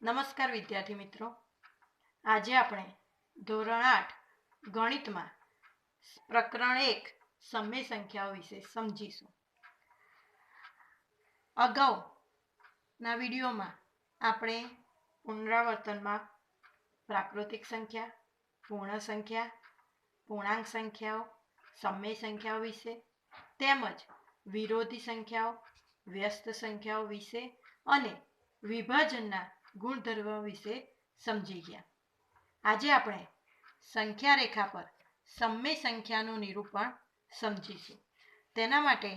નમસ્કાર વિદ્યાર્થી મિત્રો, આજે આપણે ધોરણ 8 ગણિતમાં પ્રકરણ 1 સમય સંખ્યાઓ વિશે સમજીશું. અગાઉના વિડીયોમાં આપણે પુનરાવર્તનમાં પ્રાકૃતિક સંખ્યા, પૂર્ણ સંખ્યા, પૂર્ણાંક સંખ્યાઓ, સમય સંખ્યાઓ વિશે તેમજ વિરોધી સંખ્યાઓ, વ્યસ્ત સંખ્યાઓ વિશે અને વિભાજનના ગુણધર્મો વિશે સમજી ગયા. આજે આપણે સંખ્યા રેખા પર સમય સંખ્યાનું નિરૂપણ સમજીશું. તેના માટે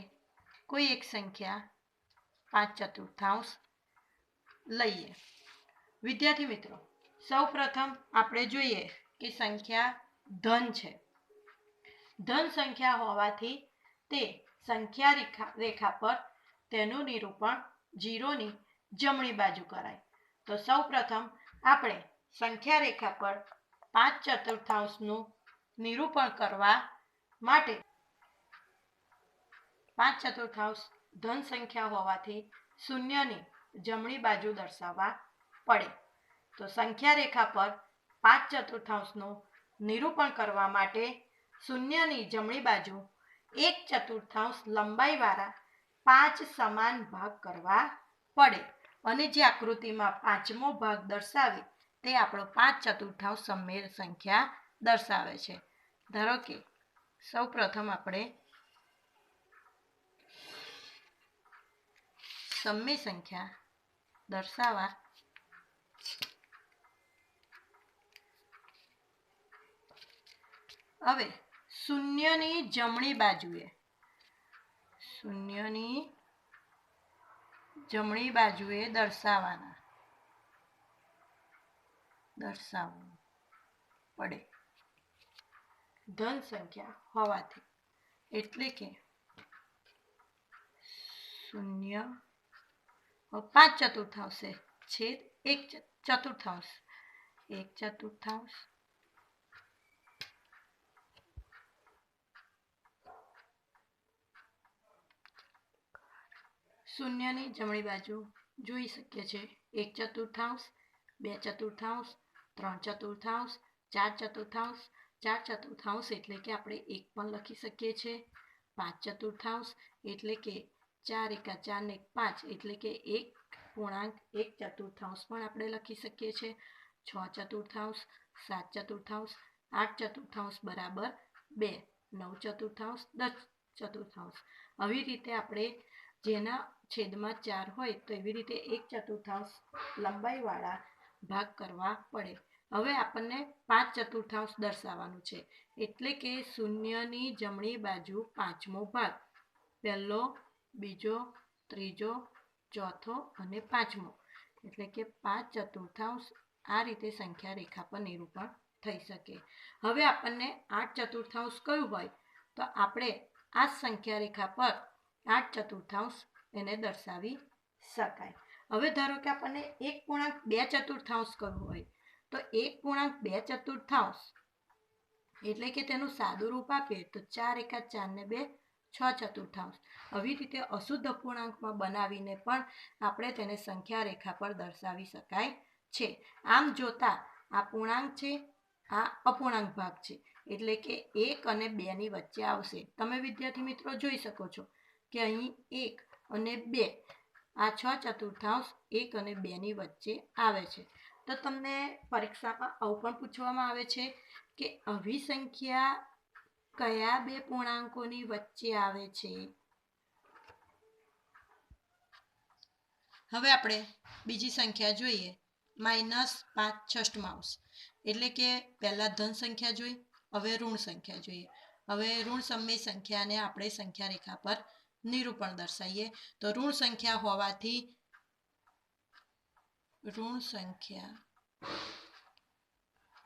કોઈ એક સંખ્યા 5/4 લઈએ. વિદ્યાર્થી મિત્રો, સૌપ્રથમ આપણે જોઈએ કે સંખ્યા ધન છે. ધન સંખ્યા હોવાથી તે સંખ્યા રેખા પર તેનું નિરૂપણ 0ની જમણી બાજુ કરાય. તો સૌપ્રથમ આપણે સંખ્યા રેખા પર 5/4નું નિરૂપણ કરવા માટે 5/4 ધન સંખ્યા હોવાથી શૂન્યની જમણી બાજુ દર્શાવવા પડે. તો સંખ્યા રેખા પર 5/4નું નિરૂપણ કરવા માટે શૂન્યની જમણી બાજુ 1/4 લંબાઈવાળા 5 સમાન ભાગ કરવા પડે. અને જે આકૃતિમાં પાંચમો ભાગ દર્શાવે તે આપણો 5/4 સમય સંખ્યા દર્શાવે છે. ધારો કે સૌ પ્રથમ આપણે સમય સંખ્યા દર્શાવવા હવે શૂન્યની જમણી બાજુએ દર્શાવવું પડે ધન સંખ્યા હોવાથી. એટલે કે 0 5/4 છેદ 1/4 શૂન્યની જમણી બાજુ જોઈ શકીએ છીએ 1/4 2/4 3/4 4/4 4/4 એટલે કે આપણે 1 પણ લખી શકીએ છીએ. 5/4 એટલે કે 4 × 4 ને 5 એટલે કે 1.1/4 પણ આપણે લખી શકીએ છીએ. 6/4 7/4 8/4 બરાબર 2 9/4 10/4 આવી રીતે આપણે જેના છેદમાં 4 હોય તો એવી રીતે 1/4 લંબાઈવાળા ભાગ કરવા પડે. હવે આપણને 5/4 દર્શાવવાનું છે. એટલે કે શૂન્યની જમણી બાજુ પાંચમો ભાગ, પહેલો, બીજો, ત્રીજો, ચોથો અને પાંચમો એટલે કે 5/4 આ રીતે સંખ્યા રેખા પર નિરૂપણ થઈ શકે. હવે આપણને 8/4 કયું હોય તો આપણે આ સંખ્યા રેખા પર 8/4 એને દર્શાવી શકાય. હવે ધારો કે આપણને 1.2/4 કરવું હોય તો 1.2/4 એટલે કે તેનું સાદું રૂપ આપીએ તો 4 × 4 ને 2 6/4 આવી રીતે અશુદ્ધ અપૂર્ણાંકમાં બનાવીને પણ આપણે તેને સંખ્યા રેખા પર દર્શાવી શકાય છે. આમ જોતા આ પૂર્ણાંક છે, આ અપૂર્ણાંક ભાગ છે એટલે કે 1 અને 2 ની વચ્ચે આવશે. તમે વિદ્યાર્થી મિત્રો જોઈ શકો છો કે અહીં 1 અને 2 આ 6/4 1 અને 2 ની વચ્ચે આવે છે. તો તમને પરીક્ષામાં આવું પણ પૂછવામાં આવે છે કે આવી સંખ્યા કયા બે પૂર્ણાંકોની વચ્ચે આવે છે. હવે આપણે બીજી સંખ્યા જોઈએ -5/6 એટલે કે પહેલા ધન સંખ્યા જોઈ, હવે ઋણ સંખ્યા જોઈએ. હવે ઋણ સમય સંખ્યાને આપણે સંખ્યા રેખા પર નિરૂપણ દર્શાવીએ. તો ઋણ સંખ્યા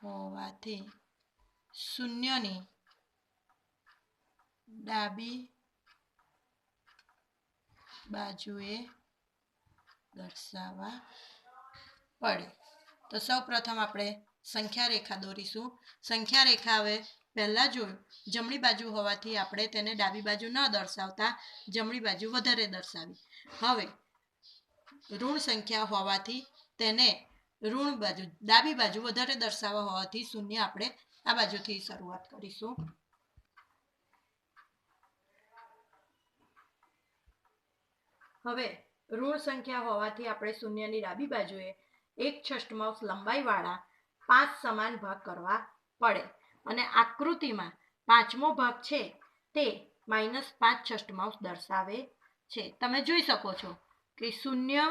હોવાથી શૂન્યની ડાબી બાજુએ દર્શાવવા પડે. તો સૌ પ્રથમ આપણે સંખ્યા રેખા દોરીશું. સંખ્યા રેખા હવે પહેલા જોયું જમણી બાજુ હોવાથી આપણે તેને ડાબી બાજુ ન દર્શાવતા જમણી બાજુ વધારે દર્શાવી. હવે ઋણ સંખ્યા હોવાથી તેને ઋણ બાજુ ડાબી બાજુ વધારે દર્શાવવા હોવાથી શૂન્ય આપણે આ બાજુથી શરૂઆત કરીશું. હવે ઋણ સંખ્યા હોવાથી આપણે શૂન્યની ડાબી બાજુએ 1/6 લંબાઈવાળા 5 સમાન ભાગ કરવા પડે અને આકૃતિમાં પાંચમો ભાગ છે તે -5/6 દર્શાવે છે. તમે જોઈ શકો છો કે શૂન્ય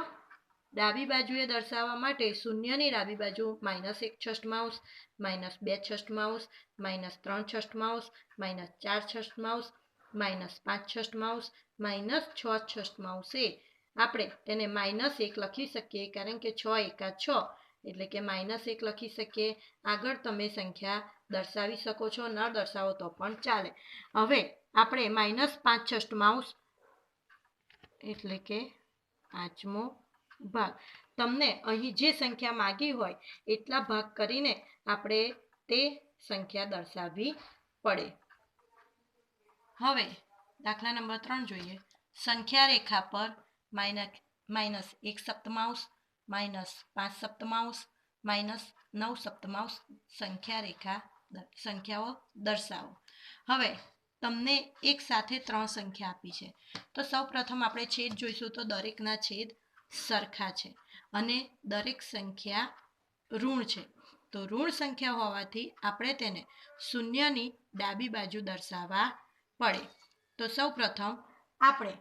ડાબી બાજુએ દર્શાવવા માટે શૂન્યની ડાબી બાજુ -1/6 -2/6 -3/6 -4/6 -5/6 -6/6 એ આપણે તેને -1 લખી શકીએ કારણ કે 6 એકા 6 એટલે કે -1 લખી શકીએ. આગળ તમે સંખ્યા દર્શાવી શકો છો, ન દર્શાવો તો પણ ચાલે. હવે આપણે -5/6 એટલે કે પાંચમો ભાગ તમને અહીં જે સંખ્યા માગી હોય એટલા ભાગ કરીને આપણે તે સંખ્યા દર્શાવવી પડે. હવે દાખલા નંબર 3 જોઈએ. સંખ્યા રેખા પર -1/7 -5/7 -9/7 સંખ્યાઓ દર્શાવો. હવે તમને એક સાથે 3 સંખ્યા આપી છે તો સૌપ્રથમ આપણે છેદ જોઈશું તો દરેકના છેદ સરખા છે અને દરેક સંખ્યા ઋણ છે. તો ઋણ સંખ્યા હોવાથી આપણે તેને શૂન્યની ડાબી બાજુ દર્શાવવા પડે. તો સૌપ્રથમ આપણે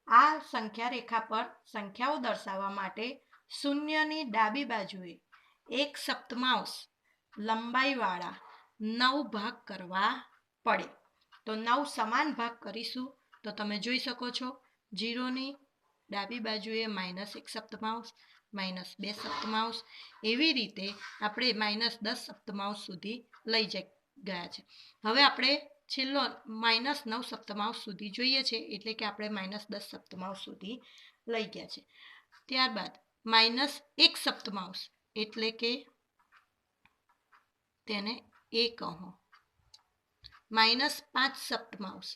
આ સંખ્યા રેખા પર સંખ્યાઓ દર્શાવવા માટે શૂન્યની ડાબી બાજુએ 1/7 લંબાઈવાળા 9 ભાગ કરવા પડે. તો 9 સમાન ભાગ કરીશું તો તમે જોઈ શકો છો 0ની ડાબી બાજુએ -1/7 -2/7 એવી રીતે આપણે -10/7 સુધી લઈ ગયા છે. હવે આપણે છેલ્લો -9/7 સુધી જોઈએ છે એટલે કે આપણે -10/7 સુધી લઈ ગયા છે. ત્યારબાદ -1/7 એટલે કે તેને 1 કહો. -5/7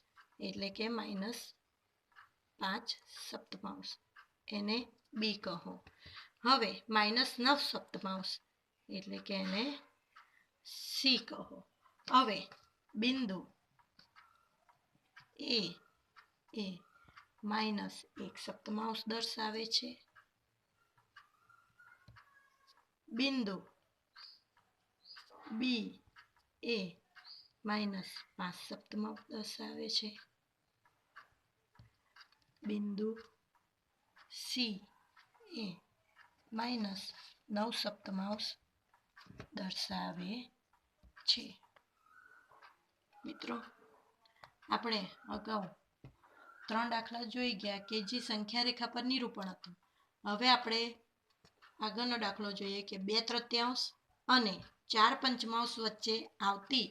એટલે કે -5/7 એને b કહો. હવે -9/7 એટલે કે એને c કહો. હવે બિંદુ એ -1/7 દર્શાવે છે. બિંદુ b એ -5/7 દર્શાવે છે. બિંદુ c એ -9/7 દર્શાવે છે. મિત્રો આપણે અગાઉ 3 દાખલા જોઈ ગયા કે જે સંખ્યા રેખા પર નિરૂપણ હતું. હવે આપણે આગળનો દાખલો જોઈએ કે 2/3 અને 4/5 વચ્ચે આવતી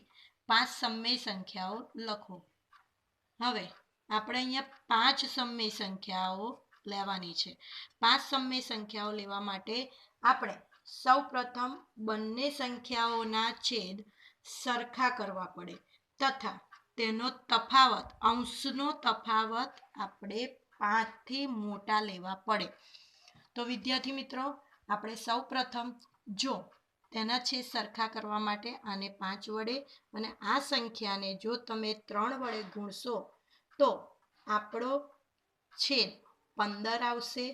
5 સમમેય સંખ્યાઓ લખો. હવે આપણે અહીંયા 5 સમમેય સંખ્યાઓ લેવાની છે. 5 સમમેય સંખ્યાઓ લેવા માટે આપણે સૌપ્રથમ બંને સંખ્યાઓના છેદ સરખા કરવા પડે તથા તેનો તફાવત અંશનો તફાવત આપણે 5 થી મોટા લેવા પડે. તો વિદ્યાર્થી મિત્રો આપણે સૌપ્રથમ જો તેના છેદ સરખા કરવા માટે આને 5 વડે અને આ સંખ્યાને જો તમે 3 વડે ગુણશો તો આપણો છેદ 15 આવશે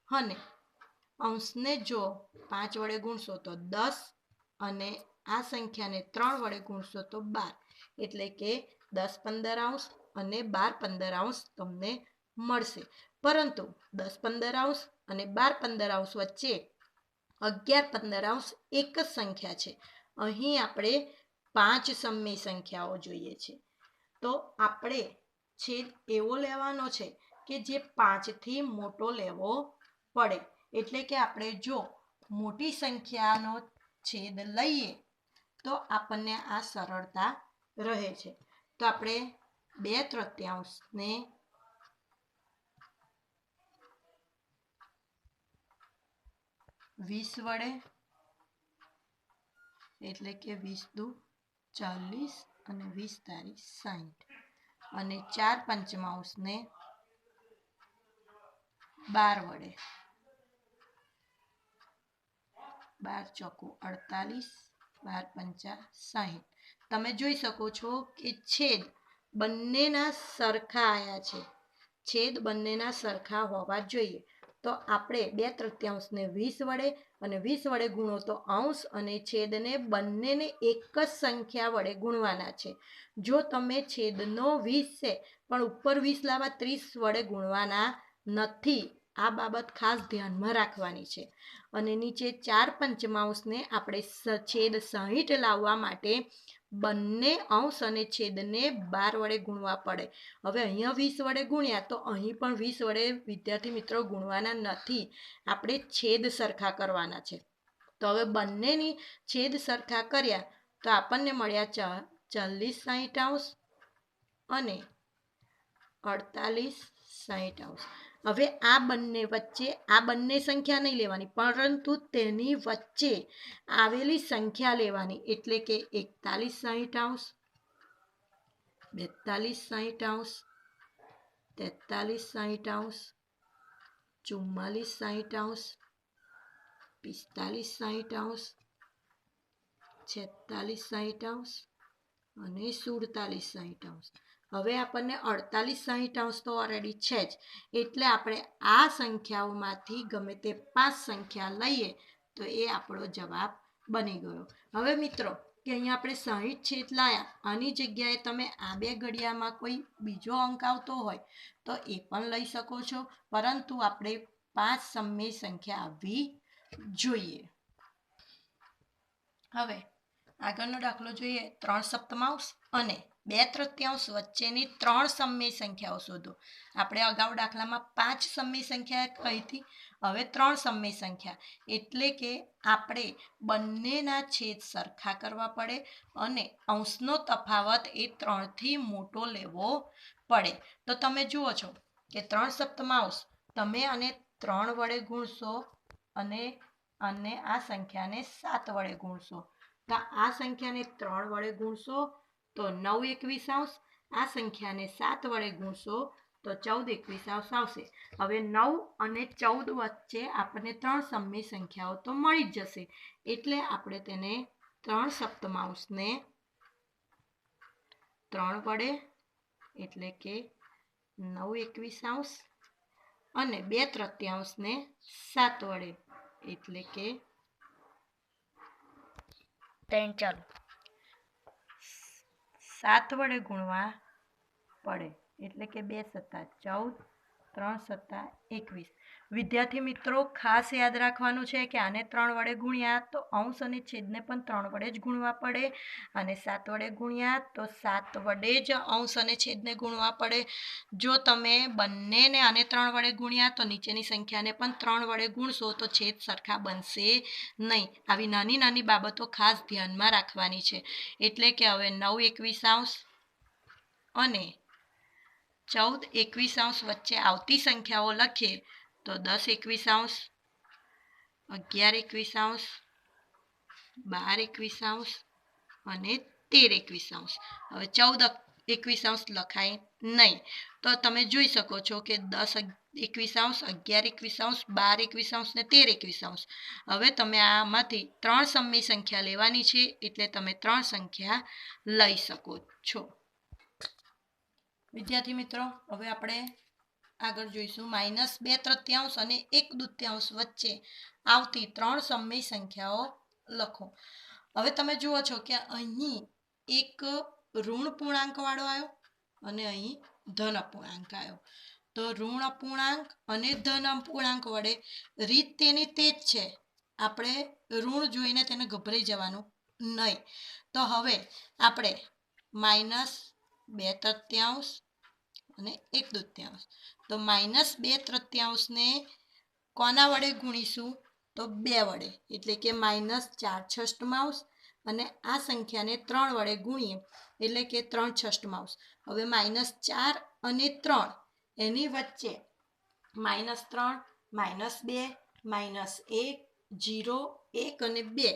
અને અંશને જો 5 વડે ગુણશો તો 10 અને આ સંખ્યાને 3 વડે ગુણશો તો 12 એટલે કે 10/15 અને 12/15 તમને મળશે. પરંતુ 10/15 અને 12/15 વચ્ચે 11/15 એક જ સંખ્યા છે. અહીં આપણે 5 સમમેય સંખ્યાઓ જોઈએ છે. તો આપણે છેદ એવો લેવાનો છે કે જે 5 થી મોટો લેવો પડે. એટલે કે આપણે જો મોટી સંખ્યાનો છેદ લઈએ તો આપણને આ સરળતા રહે છે. તો આપણે 2/3 ને 20 વડે એટલે કે 20 દુ 40 અને 20 તારી 60 અને 4/5 ને 12 વડે 12 ચોકુ 48, 12 પંચા 60. તમે જોઈ શકો છો કે છેદ બંનેના સરખા આવ્યા છે. છેદ બંનેના સરખા હોવા જોઈએ. તો આપણે 2/3 20 વડે અને 20 વડે ગુણો તો અંશ અને છેદને બંનેને એક જ સંખ્યા વડે ગુણવાના છે. જો તમે છેદનો 20 છે પણ ઉપર 20 લાવવા 30 વડે ગુણવાના નથી. આ બાબત ખાસ ધ્યાનમાં રાખવાની છે. અને નીચે 4/5ને આપણે છેદ 60 લાવવા માટે બંને અંશ અને છેદને 12 વડે ગુણવા પડે. હવે અહીંયા 20 વડે ગુણ્યા તો અહીં પણ 20 વડે વિદ્યાર્થી મિત્રો ગુણવાના નથી. આપણે છેદ સરખા કરવાના છે. તો હવે બંનેની છેદ સરખા કર્યા તો આપણને મળ્યા 40/60 અને 48/60. હવે આ બંને વચ્ચે આ બંને સંખ્યા નહીં લેવાની, પરંતુ તેની વચ્ચે આવેલી સંખ્યા લેવાની. એટલે કે 41/60, 42/60, 43/60, 44/60, 45/60, 46/60 અને 47/60. હવે આપણને 48/60 તો ઓલરેડી છે જ. એટલે આપણે આ સંખ્યાઓમાંથી ગમે તે 5 સંખ્યા લઈએ તો એ આપણો જવાબ બની ગયો. હવે મિત્રો કે અહીંયા આપણે 60 છેદ લાયા, આની જગ્યાએ તમે આ બે ઘડિયામાં કોઈ બીજો અંક આવતો હોય તો એ પણ લઈ શકો છો, પરંતુ આપણે 5 સમય સંખ્યા આવવી જોઈએ. હવે આગળનો દાખલો જોઈએ. 3/7 અને 2/3 વચ્ચેની 3 સમય સંખ્યાઓ શોધો. આપણે અગાઉ દાખલામાં 5 સમય સંખ્યા કહી હતી. હવે 3 સમય સંખ્યા, એટલે કે આપણે બંનેના છેદ સરખા કરવા પડે અને અંશનો તફાવત એ 3 થી મોટો લેવો પડે. તો તમે જુઓ છો કે 3/7 તમે આને 3 વડે ગુણશો અને આ સંખ્યાને 7 વડે ગુણશો. તો આ સંખ્યાને 3 વડે ગુણશો તો 9/21. આ સંખ્યાને 7 વડે ગુણશો તો 14/21 આવશે. હવે 9 અને 14 વચ્ચે આપણને 3 સમય સંખ્યાઓ તો મળી જ જશે. એટલે આપણે તેને 3/7 3 વડે એટલે કે 9/21 અને 2/3 7 વડે એટલે કે 7 વડે ગુણવા પડે. એટલે કે 2 × 7 = 14, 3 × 7 = 21. વિદ્યાર્થી મિત્રો ખાસ યાદ રાખવાનું છે કે આને 3 વડે ગુણ્યા તો અંશ અને છેદને પણ 3 વડે જ ગુણવા પડે, અને 7 વડે ગુણ્યા તો 7 વડે જ અંશ અને છેદને ગુણવા પડે. જો તમે બંનેને આને 3 વડે ગુણ્યા તો નીચેની સંખ્યાને પણ 3 વડે ગુણશો તો છેદ સરખા બનશે નહીં. આવી નાની નાની બાબતો ખાસ ધ્યાનમાં રાખવાની છે. એટલે કે હવે 9/21 અને 14/21 વચ્ચે આવતી સંખ્યાઓ લખીએ તો 10/21, 11/21, 12/21 અને 13/21. હવે 14/21 લખાય નહીં. તો તમે જોઈ શકો છો કે 10/21, 11/21, 12/21 ને 13/21. હવે તમે આમાંથી 3 સમય સંખ્યા લેવાની છે, એટલે તમે 3 સંખ્યા લઈ શકો છો. વિદ્યાર્થી મિત્રો હવે આપણે આગળ જોઈશું. -2/3 અને 1/2 વચ્ચે આવતી 3 સમય સંખ્યાઓ લખો. હવે તમે જુઓ છો કે અહીં એક ઋણ પૂર્ણાંક વાળો આવ્યો અને અહીં ધન અપૂર્ણાંક આવ્યો. તો ઋણ અપૂર્ણાંક અને ધન અપૂર્ણાંક વડે રીત તેની તે જ છે. આપણે ઋણ જોઈને તેને ગભરાઈ જવાનું નહીં. તો હવે આપણે -2/3 અને 1/2. તો -2/3 ને કોના વડે ગુણીશું તો 2 વડે, એટલે કે -4/6 અને આ સંખ્યાને 3 વડે ગુણીએ એટલે કે 3/6. હવે -4 અને 3 એની વચ્ચે -3, -2, -1, 0, 1 અને 2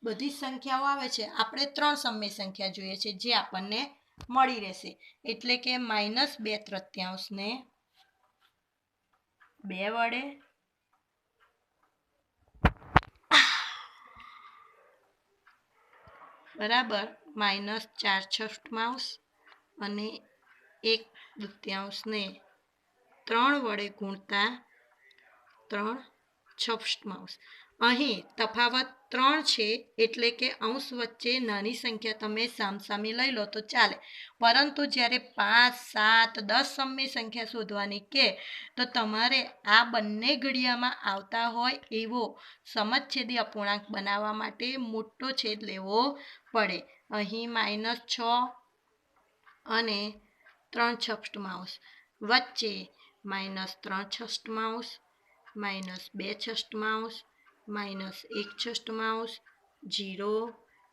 બધી સંખ્યાઓ આવે છે. આપણે 3 સમય સંખ્યા જોઈએ છે જે આપણને મળી રહેશે. એટલે કે -2/3 ને 2 વડે બરાબર -4/6 અને 1/2 3 વડે ગુણતા 3/6. અહીં તફાવત 3 છે એટલે કે અંશ વચ્ચે નાની સંખ્યા તમે સામસામે લઈ લો તો ચાલે, પરંતુ જ્યારે 5, 7, 10 સમય સંખ્યા શોધવાની કે તો તમારે આ બંને ઘડિયામાં આવતા હોય એવો સમછેદી અપૂર્ણાંક બનાવવા માટે મોટો છેદ લેવો પડે. અહીં -6 અને 3/6 વચ્ચે -3/6, -2/6, -1/6, 0,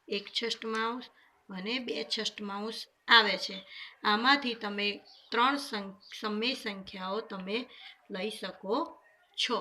1/6 અને 2/6 આવે છે. આમાંથી તમે 3 સમય સંખ્યાઓ તમે લઈ શકો છો.